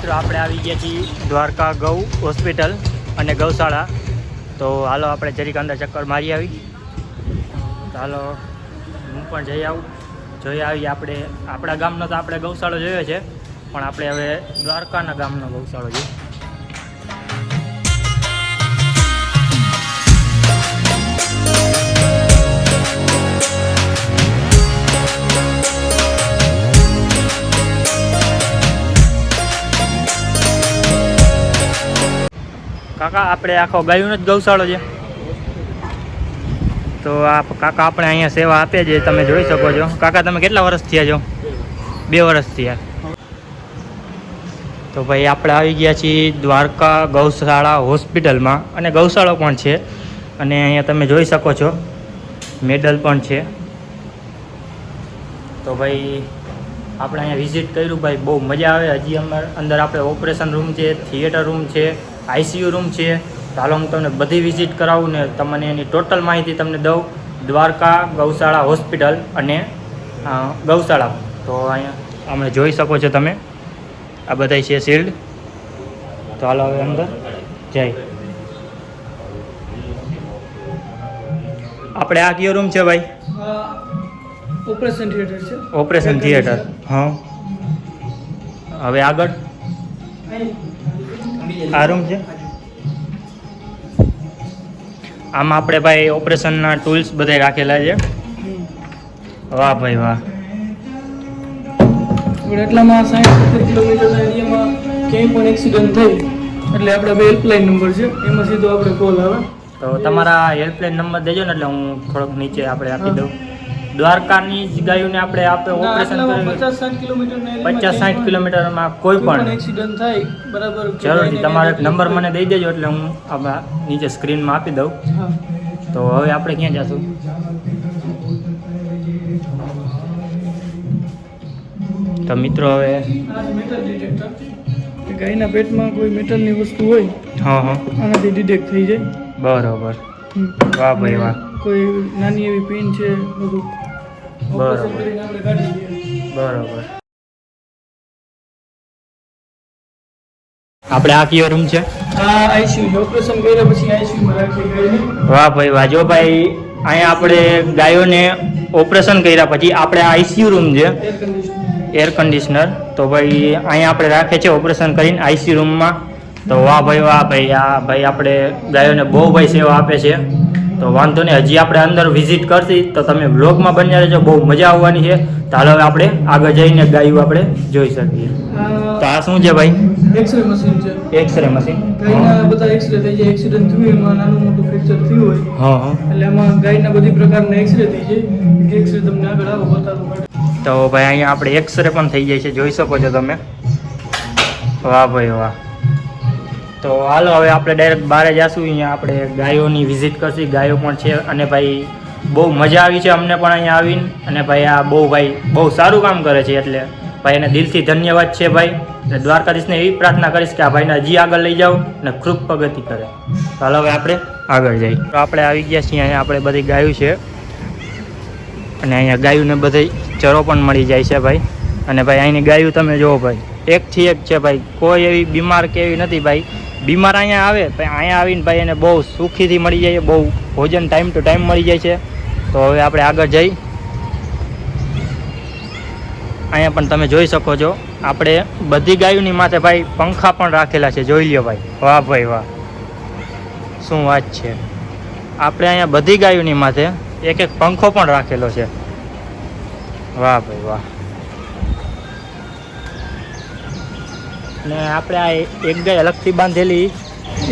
મિત્રો આપણે આવી ગયા છીએ દ્વારકા ગૌ હોસ્પિટલ અને ગૌશાળા. તો હાલો આપણે જરીક અંદર ચક્કર મારી આવી. તો હાલો હું પણ જઈ આવું, જોઈ આવી. આપણે આપણા ગામનો તો આપણે ગૌશાળો જોયો છે, પણ આપણે હવે દ્વારકાના ગામનો ગૌશાળો જોઈએ. કાકા આપણે આખો ગાયોનો જ ગૌશાળો છે. તો આ કાકા આપણે અહીંયા સેવા આપે છે, તમે જોઈ શકો છો. કાકા તમે કેટલા વર્ષ થયા છો? 2 વર્ષ થયા. તો ભાઈ આપણે આવી ગયા છીએ દ્વારકા ગૌશાળા હોસ્પિટલમાં, અને ગૌશાળો પણ છે. અને અહીંયા તમે જોઈ શકો છો મેડલ પણ છે. તો ભાઈ આપણે અહીંયા વિઝિટ કર્યું ભાઈ, બહુ મજા આવે. હજી અંદર આપણે ઓપરેશન રૂમ છે, થિયેટર રૂમ છે, આઈસીયુ રૂમ છે. તો હાલો હું તમને બધી વિઝિટ કરાવું ને તમને એની ટોટલ માહિતી તમને દઉં. દ્વારકા ગૌશાળા હોસ્પિટલ અને ગૌશાળા. તો અહીંયા અમે જોઈ શકો છો તમે, આ બધા છે શિલ્ડ. તો હાલો હવે અંદર જાય. આપણે આ કયો રૂમ છે ભાઈ? ઓપરેશન થિયેટર છે. Operation theatre. હા, હવે આગળ આ રૂમ છે. આમાં આપણે ભાઈ ઓપરેશનના ટૂલ્સ બધા રાખેલા છે. વાહ ભાઈ વાહ. એટલામાં 60-70 કિલોમીટરના એરિયામાં ક્યાંય પણ એક્સિડન્ટ થાય એટલે આપણે હેલ્પલાઇન નંબર છે, એમાં સીધો આપણે કોલ આવે. તો તમારા હેલ્પલાઇન નંબર દેજો ને, એટલે હું થોડોક નીચે આપણે આપી દઉં. દ્વારકાની જ ગાયોને આપણે ઓપરેશન કર્યું 50-60 કિલોમીટરમાં કોઈ પણ એક્સિડન્ટ થાય બરાબર જરૂરથી તમારો એક નંબર મને દઈ દેજો, એટલે હું આમાં નીચે સ્ક્રીનમાં આપી દઉં. તો હવે આપણે ક્યાં જઈશું? તો મિત્રો હવે મેટલ ડિટેક્ટર, ગાયના પેટમાં કોઈ મેટલની વસ્તુ હોય હા આનાથી ડિટેક્ટ થઈ જાય. બરોબર. વાહ ભાઈ વાહ. કોઈ નાની એવી પિન છે બધું બરોબર. આપણે કાઢી દઈએ. બરોબર. આપણે આ કયો રૂમ છે? આ આઈસીયુ છે. ઓપરેશન કર્યા પછી આઈસીયુમાં રાખી ગાયને. વાહ ભાઈ વાહ. જો ભાઈ અહીંયા આપણે ગાયોને ઓપરેશન કર્યા પછી આપણે આઈસીયુ રૂમ છે, એર કન્ડિશનર. તો ભાઈ અહીંયા આપણે રાખે છે ઓપરેશન કરીને આઈસીયુ રૂમમાં. તો વાહ ભાઈ વાહ. ભાઈ આ ભાઈ આપણે ગાયોને બહુ ભાઈ સેવા આપે છે. તો વાંધો નહીં, હજી આપણે અંદર વિઝિટ કરશી તો તમે વ્લોગમાં બન્યા રહેજો, બહુ મજા આવવાની છે. તો હાલ હવે આપણે આગળ જઈને ગાયું આપણે જોઈ શકીએ. તો આ શું છે ભાઈ? એક્સરે મશીન છે. X ray machine. ગાયના બધા એક્સરે થઈ જાય. એક્સિડન્ટ થયું એમાં નાનું મોટું ફ્રેક્ચર થયું હોય હા એટલે એમાં ગાયના બધી પ્રકારના એક્સરે થઈ જાય. એક્સરે તમને આગળ આવો બતાવવું પડે. તો ભાઈ અહીંયા આપણે એક્સરે પણ થઈ જાય છે, જોઈ શકો છો તમે. વાહ ભાઈ વાહ. તો હાલો હવે આપણે ડાયરેક્ટ બહાર જઈશું. અહીંયા આપણે ગાયોની વિઝિટ કરશું. ગાયો પણ છે, અને ભાઈ બહુ મજા આવી છે અમને પણ અહીંયા આવીને. અને ભાઈ આ બહુ સારું કામ કરે છે, એટલે ભાઈ એને દિલથી ધન્યવાદ છે ભાઈ. અને દ્વારકાધીશને એવી પ્રાર્થના કરીશ કે આ ભાઈને હજી આગળ લઈ જાઓ અને ખૂબ પ્રગતિ કરે. તો હાલો હવે આપણે આગળ જઈએ. તો આપણે આવી ગયા છીએ અહીંયા. આપણે બધી ગાયો છે, અને અહીંયા ગાયોને બધી ચરો પણ મળી જાય છે ભાઈ. અને ભાઈ અહીંની ગાયો તમે જુઓ ભાઈ, એકથી એક છે ભાઈ. કોઈ એવી બીમાર કે એવી નથી ભાઈ. બીમાર અહીંયા આવે ભાઈ, અહીંયા આવીને ભાઈ એને બહુ સુખીથી મળી જાય, બહુ ભોજન ટાઈમ ટુ ટાઈમ મળી જાય છે. તો હવે આપણે આગળ જઈ. અહીંયા પણ તમે જોઈ શકો છો આપણે બધી ગાયોની માથે ભાઈ પંખા પણ રાખેલા છે, જોઈ લ્યો ભાઈ. વાહ ભાઈ વાહ, શું વાત છે. આપણે અહીંયા બધી ગાયોની માથે એક એક પંખો પણ રાખેલો છે. વાહ ભાઈ વાહ. ને આપણે આ એક ગાય અલગથી બાંધેલી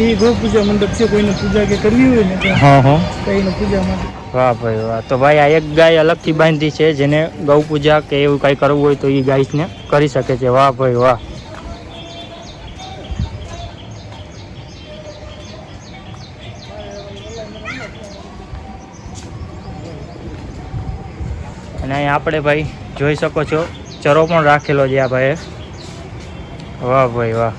એ ગૌ પૂજા મંડપ છે. કોઈને પૂજા કે કરવી હોય ને તો એને પૂજા માટે. વાહ ભાઈ વાહ. તો ભાઈ આ એક ગાય અલગથી બાંધી છે, જેને ગૌ પૂજા કે એવું કંઈ કરવું હોય તો એ ગાયને કરી શકે છે. વાહ ભાઈ વાહ. અને અહીંયા આપણે ભાઈ જોઈ શકો છો ચરો પણ રાખેલો છે આ ભાઈએ. વાહ ભાઈ વાહ.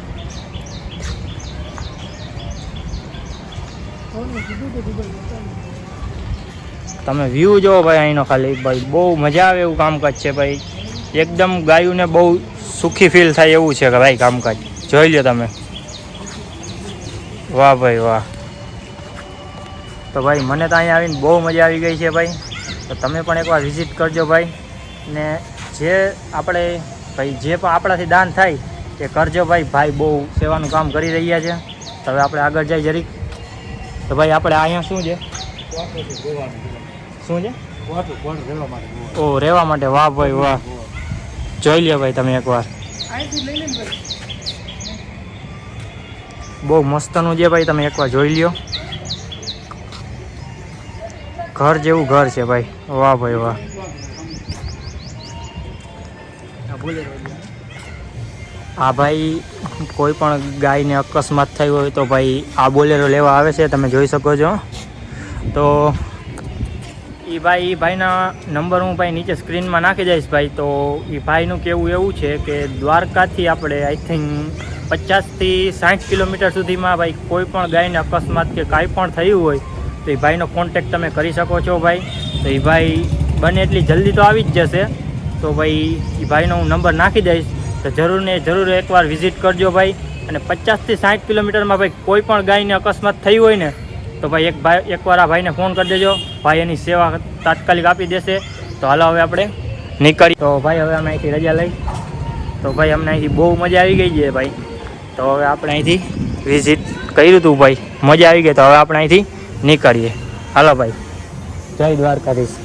તમે વ્યૂ જોવો ભાઈ અહીંનો ખાલી ભાઈ, બહુ મજા આવે એવું કામકાજ છે ભાઈ. એકદમ ગાયોને બહુ સુખી ફીલ થાય એવું છે કે ભાઈ કામકાજ. જોઈ લો તમે. વાહ ભાઈ વાહ. તો ભાઈ મને તો અહીંયા આવીને બહુ મજા આવી ગઈ છે ભાઈ. તો તમે પણ એકવાર વિઝિટ કરજો ભાઈ. ને જે આપણે ભાઈ જે પણ આપણાથી દાન થાય એ કરજો ભાઈ. ભાઈ બહુ સેવાનું કામ કરી રહ્યા છે. તો હવે આપણે આગળ જઈ જરીક. તો ભાઈ આપણે અહીંયા શું છે? શું છે? ઓ રહેવા માટે. વાહ ભાઈ વાહ. જોઈ લ્યો ભાઈ તમે એકવાર. બહુ મસ્તનું છે ભાઈ, તમે એકવાર જોઈ લ્યો. ઘર જેવું ઘર છે ભાઈ. વાહ ભાઈ વાહ. આ ભાઈ કોઈ પણ ગાયને અકસ્માત થઈ હોય તો ભાઈ આ બોલેરો લેવા આવે છે, તમે જોઈ શકો છો. તો એ ભાઈના નંબર હું ભાઈ નીચે સ્ક્રીનમાં નાખી દઈશ ભાઈ. તો એ ભાઈનું કહેવું એવું છે કે દ્વારકાથી આપણે આઈ થિંક 50 થી 60 કિલોમીટર સુધીમાં ભાઈ કોઈ પણ ગાયને અકસ્માત કે કાંઈ પણ થયું હોય તો એ ભાઈનો કોન્ટેક્ટ તમે કરી શકો છો ભાઈ. તો એ ભાઈ બને એટલી જલ્દી તો આવી જ જશે. તો ભાઈ એ ભાઈનો હું નંબર નાખી દઈશ. તો જરૂર ને જરૂર એકવાર વિઝિટ કરજો ભાઈ. અને 50 થી 60 કિલોમીટરમાં ભાઈ કોઈ પણ ગાયને અકસ્માત થઈ હોય ને તો ભાઈ એકવાર આ ભાઈને ફોન કરી દેજો. ભાઈ એની સેવા તાત્કાલિક આપી દેશે. તો હાલો હવે આપણે નીકળી. તો ભાઈ હવે અમે અહીંથી રજા લઈ. તો ભાઈ અમને અહીંથી બહુ મજા આવી ગઈ છે ભાઈ. તો હવે આપણે અહીંથી વિઝિટ કર્યું હતું ભાઈ, મજા આવી ગઈ. તો હવે આપણે અહીંથી નીકળીએ. હાલો ભાઈ, જય દ્વારકાધીશ.